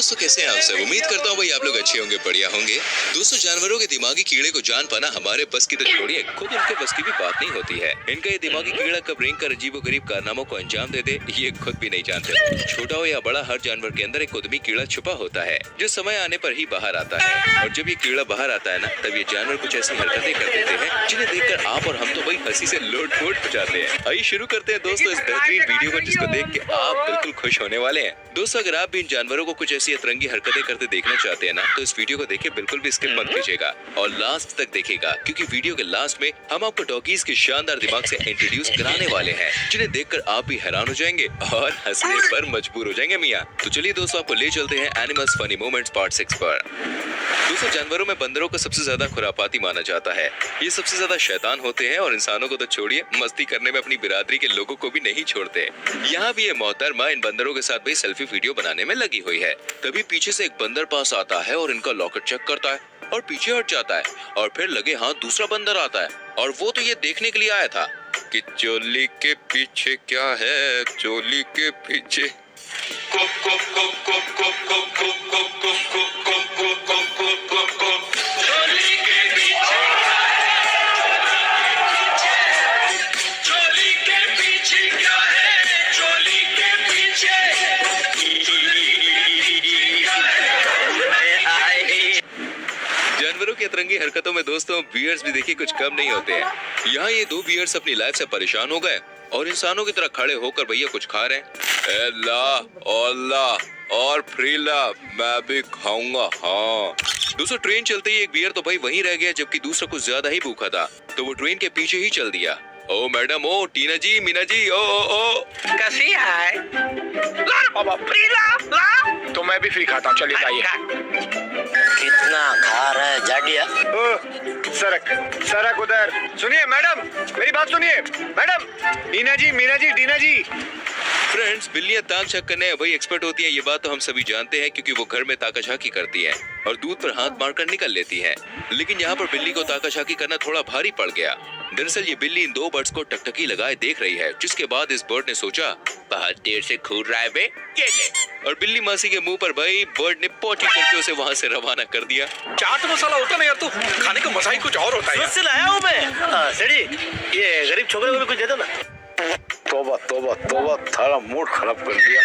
दोस्तों कैसे हैं आप सब। उम्मीद करता हूँ भाई आप लोग अच्छे होंगे, बढ़िया होंगे। दोस्तों जानवरों के दिमागी कीड़े को जान पाना हमारे बस की तो छोड़िए, खुद उनके बस की भी बात नहीं होती है। इनका ये दिमागी कीड़ा कब रेंग कर अजीबोगरीब कारनामों को अंजाम दे दे ये खुद भी नहीं जानते। छोटा हो या बड़ा, हर जानवर के अंदर एक उद्यमी कीड़ा छुपा होता है जो समय आने पर ही बाहर आता है। और जब ये कीड़ा बाहर आता है ना, तब ये जानवर कुछ ऐसी हरकतें कर देते हैं जिन्हें देखकर आप और हम तो भाई हंसी से लोट-पोट हो जाते हैं। आइए शुरू करते हैं दोस्तों इस बेहतरीन वीडियो को, जिसको देख के आप बिल्कुल खुश होने वाले हैं। दोस्तों अगर आप भी इन जानवरों को कुछ ऐसी अतरंगी हरकतें करते देखना चाहते हैं ना, तो इस वीडियो को देखिए, बिल्कुल भी स्किप मत कीजिएगा और लास्ट तक देखिएगा, क्योंकि वीडियो के लास्ट में हम आपको डॉगीज के शानदार दिमाग से इंट्रोड्यूस कराने वाले हैं, जिन्हें देखकर आप भी हैरान हो जाएंगे और हंसने पर मजबूर हो जाएंगे मियाँ। तो चलिए दोस्तों आपको ले चलते हैं एनिमल्स फनी मोमेंट्स पार्ट 6 पर। दोस्तों जानवरों में बंदरों को सबसे ज्यादा खुरापाती माना जाता है। ये सबसे ज्यादा शैतान होते हैं और इंसानों को तो छोड़िए, मस्ती करने में अपनी बिरादरी के लोगों को भी नहीं छोड़ते। यहाँ भी ये मोहतरमा इन बंदरों के साथ भी सेल्फी वीडियो बनाने में लगी हुई है। तभी पीछे से एक बंदर पास आता है और इनका लॉकेट चेक करता है और पीछे हट जाता है और फिर लगे हाथ दूसरा बंदर आता है और वो तो ये देखने के लिए आया था कि चोली के पीछे क्या है, चोली के पीछे। जानवरों की अतरंगी हरकतों में दोस्तों बियर्स भी देखिए कुछ कम नहीं होते हैं। यहाँ ये दो बियर्स अपनी लाइफ से परेशान हो गए और इंसानों की तरह खड़े होकर भैया कुछ खा रहे हैं। और फ्रीला मैं भी खाऊंगा। हाँ दोस्तों ट्रेन चलते ही एक बियर तो भाई वहीं रह गया, जबकि दूसरा कुछ ज्यादा ही भूखा था, तो वो ट्रेन के पीछे ही चल दिया। ओ मैडम, ओ टीना जी, मीना जी, ओ कैसी है? ला तो मैं भी फ्री खाता हूँ, चलिए जाइए। कितना खा रहा है जाडिया? सरक उधर। सुनिए मैडम, मेरी बात सुनिए मैडम। मीना जी, टीना जी। फ्रेंड्स बिल्लियां ताक झांक करने में वही एक्सपर्ट होती हैं, ये बात तो हम सभी जानते हैं, क्योंकि वो घर में ताका-झाकी करती हैं और दूध पर हाथ मारकर निकल लेती हैं। लेकिन यहाँ पर बिल्ली को ताका-झाकी करना थोड़ा भारी पड़ गया। दरअसल ये बिल्ली इन दो बर्ड्स को टकटकी लगाए देख रही है, जिसके बाद इस बर्ड ने सोचा बहुत देर से घूर रहा है बे, ये ले। और बिल्ली मासी के मुंह पर भाई बर्ड ने पोटी करके उसे वहाँ से रवाना कर दिया। चाट मसाला होता ना यार, तो खाने का मजा ही कुछ और होता है। उससे लाया हूँ मैं। सेठी, ये गरीब छोकरे को भी कुछ दे दो ना। तोबा थारा मूड खराब कर दिया।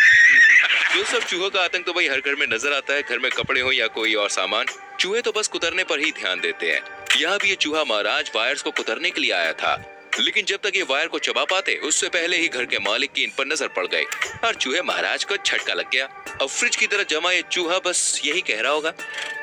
दोस्तों चूहों का आतंक तो भाई हर घर में नजर आता है, घर में कपड़े हो या कोई और सामान, चूहे तो बस कुतरने पर ही ध्यान देते हैं। यहाँ भी ये चूहा महाराज वायर्स को कुतरने के लिए आया था, लेकिन जब तक ये वायर को चबा पाते उससे पहले ही घर के मालिक की इन पर नजर पड़ गई और चूहे महाराज को झटका लग गया। अब फ्रिज की तरह जमा ये चूहा बस यही कह रहा होगा,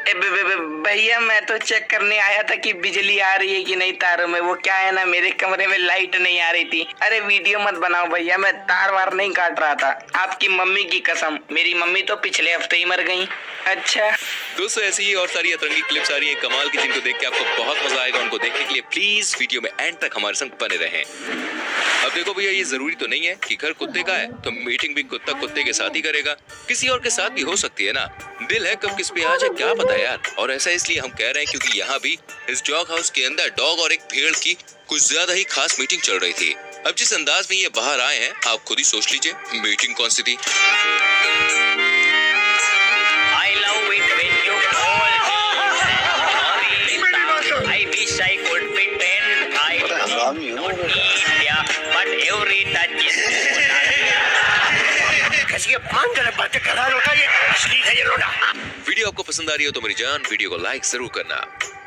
भैया मैं तो चेक करने आया था कि बिजली आ रही है कि नहीं तारों में। वो क्या है ना, मेरे कमरे में लाइट नहीं आ रही थी। अरे वीडियो मत बनाओ भैया, मैं तार वार नहीं काट रहा था। आपकी मम्मी की कसम, मेरी मम्मी तो पिछले हफ्ते ही मर गई। अच्छा दोस्तों ऐसी ही और सारी अतरंगी क्लिप्स आ रही है कमाल की, जिनको देख के आपको बहुत मजा आएगा। उनको देखने के लिए प्लीज वीडियो में एंड तक हमारे संग बने रहें। अब देखो भैया, ये जरूरी तो नहीं है कि घर कुत्ते का है तो मीटिंग भी कुत्ता कुत्ते के साथ ही करेगा, किसी और के साथ भी हो सकती है ना। दिल है कब किस पे आ जाए क्या पता यार। और ऐसा इसलिए हम कह रहे हैं क्योंकि यहाँ भी इस डॉग हाउस के अंदर डॉग और एक भेड़ की कुछ ज्यादा ही खास मीटिंग चल रही थी। अब जिस अंदाज में ये बाहर आए हैं आप खुद ही सोच लीजिए मीटिंग कौन सी थी। I love it when you call me. Sorry, I wish I could pretend I don't yeah, but every touch is कैसी पान करे बातें करा लोटा, ये असली है ये लोटा। वीडियो आपको पसंद आ रही हो तो मेरी जान वीडियो को लाइक जरूर करना।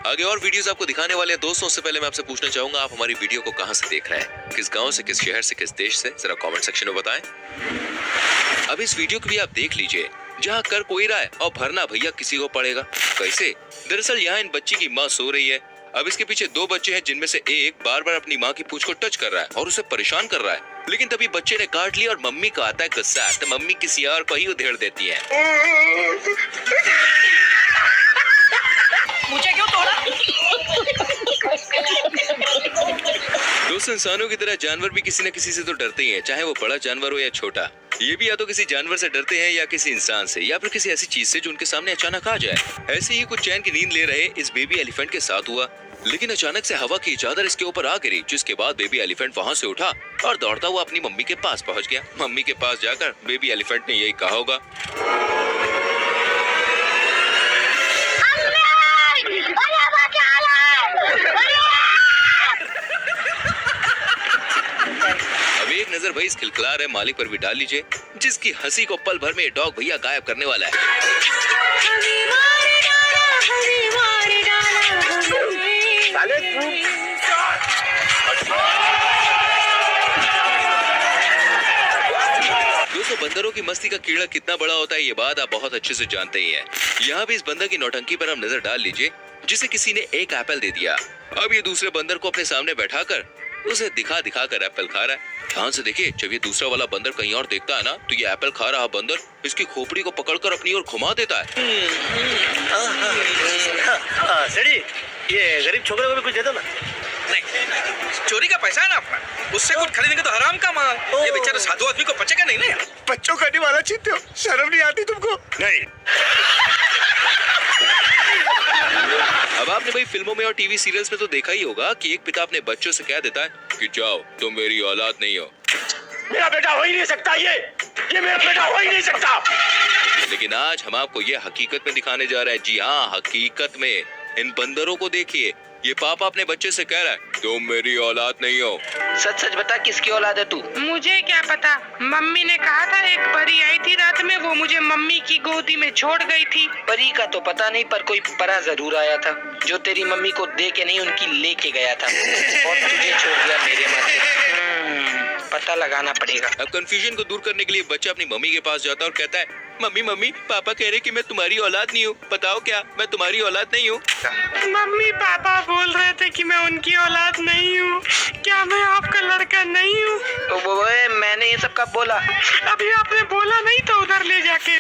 आगे और वीडियोस आपको दिखाने वाले हैं दोस्तों। से पहले मैं आपसे पूछना चाहूंगा, आप हमारी वीडियो को कहां से देख रहे हैं, किस गांव से, किस शहर से, किस देश से, जरा कमेंट सेक्शन में बताएं। अब इस वीडियो को भी आप देख लीजिए, जहां कर कोई रहा है और भरना भैया किसी को पड़ेगा। कैसे? दरअसल यहाँ इन बच्ची की माँ सो रही है। अब इसके पीछे दो बच्चे हैं, जिनमें से एक बार बार अपनी माँ की पूंछ को टच कर रहा है और उसे परेशान कर रहा है। लेकिन तभी बच्चे ने काट लिया और मम्मी को आता है गुस्सा, तो मम्मी किसी और को ही उधेड़ देती है। मुझे क्यों तोड़ा? दोस्तों इंसानों की तरह जानवर भी किसी न किसी से तो डरते ही हैं, चाहे वो बड़ा जानवर हो या छोटा। ये भी या तो किसी जानवर से डरते हैं या किसी इंसान से, या फिर किसी ऐसी चीज से जो उनके सामने अचानक आ जाए। ऐसे ही कुछ चैन की नींद ले रहे इस बेबी एलिफेंट के साथ हुआ, लेकिन अचानक से हवा की चादर इसके ऊपर आ गिरी, जिसके बाद बेबी एलिफेंट वहाँ से उठा और दौड़ता हुआ अपनी मम्मी के पास पहुँच गया। मम्मी के पास जाकर बेबी एलिफेंट ने यही कहा होगा, नजर भाई इस खिलखिला रहे मालिक पर भी डाल लीजिए, जिसकी हंसी को पल भर में ये डॉग भैया गायब करने वाला है। दोस्तों बंदरों की मस्ती का कीड़ा कितना बड़ा होता है ये बात आप बहुत अच्छे से जानते ही हैं। यहाँ भी इस बंदर की नौटंकी पर हम नजर डाल लीजिए, जिसे किसी ने एक एप्पल दे दिया। अब ये दूसरे बंदर को अपने सामने बैठाकर उसे दिखा दिखा कर एप्पल खा रहा है। ध्यान से देखिए, जब ये दूसरा वाला बंदर कहीं और देखता है ना, तो ये एप्पल खा रहा बंदर इसकी खोपड़ी को पकड़कर अपनी ओर घुमा देता है। सेठी, ये गरीब छोकरे को भी कुछ दे दो ना। नहीं, चोरी का पैसा है ना अपना, उससे कुछ खरीदेंगे तो हराम का माल। ये बेचारा साधु आदमी को बचेगा नहीं ना यार। बच्चों का निवाला छीनते हो, शर्म नहीं आती तुमको? नहीं। अब आपने भाई फिल्मों में और टीवी सीरियल्स में तो देखा ही होगा कि एक पिता अपने बच्चों से कह देता है कि जाओ तुम मेरी औलाद नहीं हो। मेरा बेटा हो ही नहीं सकता, ये मेरा बेटा हो ही नहीं सकता। लेकिन आज हम आपको ये हकीकत में दिखाने जा रहे हैं। जी हाँ, हकीकत में। इन बंदरों को देखिए, ये पापा अपने बच्चे से कह रहा है तुम मेरी औलाद नहीं हो। सच सच बता, किसकी औलाद है तू? मुझे क्या पता, मम्मी ने कहा था एक परी आई थी रात में, वो मुझे मम्मी की गोदी में छोड़ गई थी। परी का तो पता नहीं, पर कोई परा जरूर आया था जो तेरी मम्मी को दे के नहीं उनकी लेके गया था और तुझे छोड़ दिया मेरे माथे। पता लगाना पड़ेगा। अब कंफ्यूजन को दूर करने के लिए बच्चा अपनी मम्मी के पास जाता है और कहता है मम्मी मम्मी पापा कह रहे कि मैं तुम्हारी औलाद नहीं हूँ, बताओ क्या मैं तुम्हारी औलाद नहीं हूँ? मम्मी पापा बोल रहे थे कि मैं उनकी औलाद नहीं हूँ, क्या मैं आपका लड़का नहीं हूँ? तो वो मैंने ये सब कब बोला? अभी आपने बोला नहीं तो उधर ले जाके।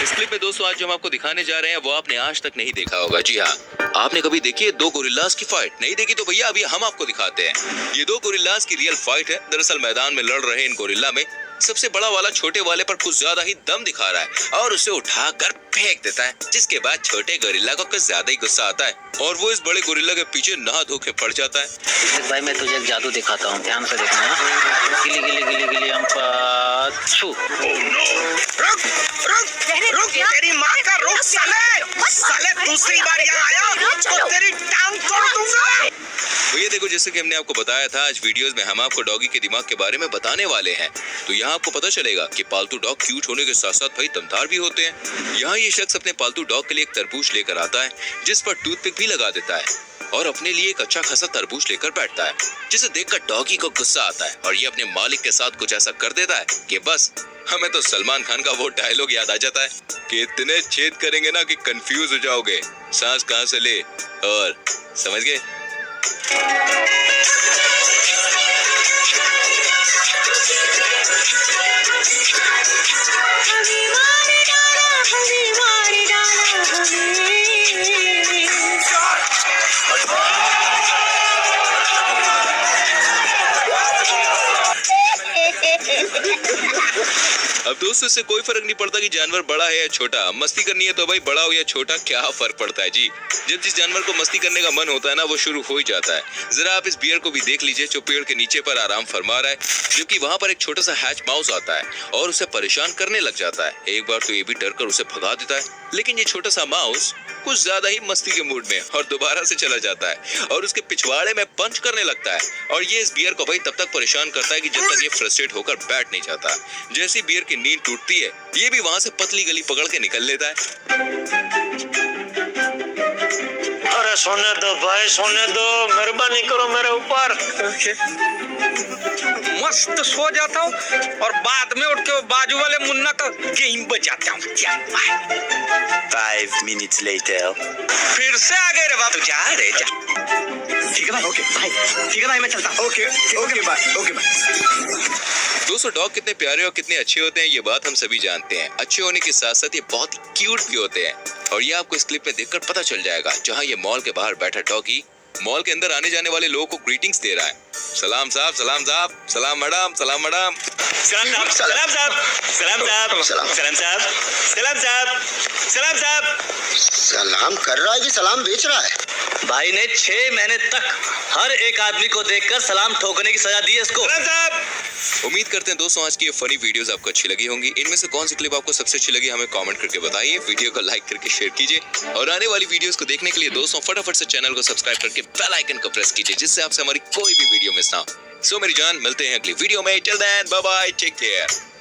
इस क्लिप में दोस्तों आज जो हम आपको दिखाने जा रहे हैं वो आपने आज तक नहीं देखा होगा। जी हाँ, आपने कभी देखी है दो गोरिल्लास की फाइट? नहीं देखी तो भैया अभी हम आपको दिखाते हैं। ये दो गोरिल्लास की रियल फाइट है। दरअसल मैदान में लड़ रहे इन गोरिल्ला में सबसे बड़ा वाला छोटे वाले पर कुछ ज्यादा ही दम दिखा रहा है और उसे उठाकर फेंक देता है, जिसके बाद छोटे गोरिल्ला को कुछ ज्यादा ही गुस्सा आता है और वो इस बड़े गोरिल्ला के पीछे नहा धो के पड़ जाता है। भाई मैं तुझे एक जादू दिखाता हूँ, ध्यान से देखना। गिली गिली गिली गिली रुक, तेरी माँ का रुक साले दूसरी बार यहाँ आया तो तेरी टांग तोड़ दूंगा। भैया देखो, जैसे कि हमने आपको बताया था आज वीडियोस में हम आपको डॉगी के दिमाग के बारे में बताने वाले हैं, तो यहाँ आपको पता चलेगा कि पालतू डॉग क्यूट होने के साथ साथ भाई दमदार भी होते हैं। यहाँ ये शख्स अपने पालतू डॉग के लिए एक तरबूज लेकर आता है जिस पर टूथपिक भी लगा देता है और अपने लिए एक अच्छा खासा तरबूज लेकर बैठता है, जिसे देखकर डॉगी को गुस्सा आता है और ये अपने मालिक के साथ कुछ ऐसा कर देता है कि बस हमें तो सलमान खान का वो डायलॉग याद आ जाता है कि इतने छेद करेंगे ना कि कंफ्यूज हो जाओगे, सांस कहाँ से ले, और समझ गए। अब दोस्तों इससे कोई फर्क नहीं पड़ता कि जानवर बड़ा है या छोटा, मस्ती करनी है तो भाई बड़ा हो या छोटा क्या फर्क पड़ता है जी। जब जिस जानवर को मस्ती करने का मन होता है ना वो शुरू हो ही जाता है। जरा आप इस बियर को भी देख लीजिए जो पेड़ के नीचे पर आराम फरमा रहा है, जबकि वहाँ पर एक छोटा सा हैच माउस आता है और उसे परेशान करने लग जाता है। एक बार तो ये भी डर कर उसे भगा देता है, लेकिन ये छोटा सा माउस कुछ ज्यादा ही मस्ती के मूड में और दोबारा से चला जाता है और उसके पिछवाड़े में पंच करने लगता है और ये इस बियर को भाई तब तक परेशान करता है कि जब तक ये फ्रस्ट्रेट होकर बैठ नहीं जाता। जैसी बियर की नींद टूटती है ये भी वहाँ से पतली गली पकड़ के निकल लेता है। अरे सोने दो भाई, सोने दो, मेहरबानी करो मेरे ऊपर। मस्त सो जाता हूँ और बाद में उठ के बाजू वाले मुन्ना का गेम बजाता हूँ। 5 minutes later. फिर से आ गए रे बाप, जा रे जा। ठीक है भाई, ओके भाई, ठीक है भाई, मैं चलता हूँ। Okay bye, okay bye. दोस्तों डॉग कितने प्यारे और कितने अच्छे होते हैं ये बात हम सभी जानते हैं। अच्छे होने के साथ साथ ये बहुत ही क्यूट भी होते हैं और ये आपको इस क्लिप में देखकर पता चल जाएगा, जहाँ ये मॉल के बाहर बैठा डॉगी मॉल के अंदर आने जाने वाले लोगों को ग्रीटिंग्स दे रहा है। सलाम साहब, सलाम साहब, सलाम मैडम, सलाम मैडम, सलाम साहब, सलाम साहब, सलाम साहब, सलाम साहब, सलाम साहब, सलाम साहब। सलाम कर रहा है कि सलाम बेच रहा है? भाई ने 6 महीने तक हर एक आदमी को देखकर सलाम ठोकने की सजा दी है इसको। सलाम साहब। उम्मीद करते हैं दोस्तों आज की ये फनी वीडियोस आपको अच्छी लगी होंगी। इनमें से कौन सी क्लिप आपको सबसे अच्छी लगी हमें कमेंट करके बताइए। वीडियो को लाइक करके शेयर कीजिए और आने वाली वीडियोस को देखने के लिए दोस्तों फटाफट से चैनल को सब्सक्राइब करके बेल आइकन को प्रेस कीजिए, जिससे आपसे हमारी कोई भी वीडियो मिस ना हो। सो मेरी जान, मिलते हैं अगली वीडियो में। Till then bye bye, take care.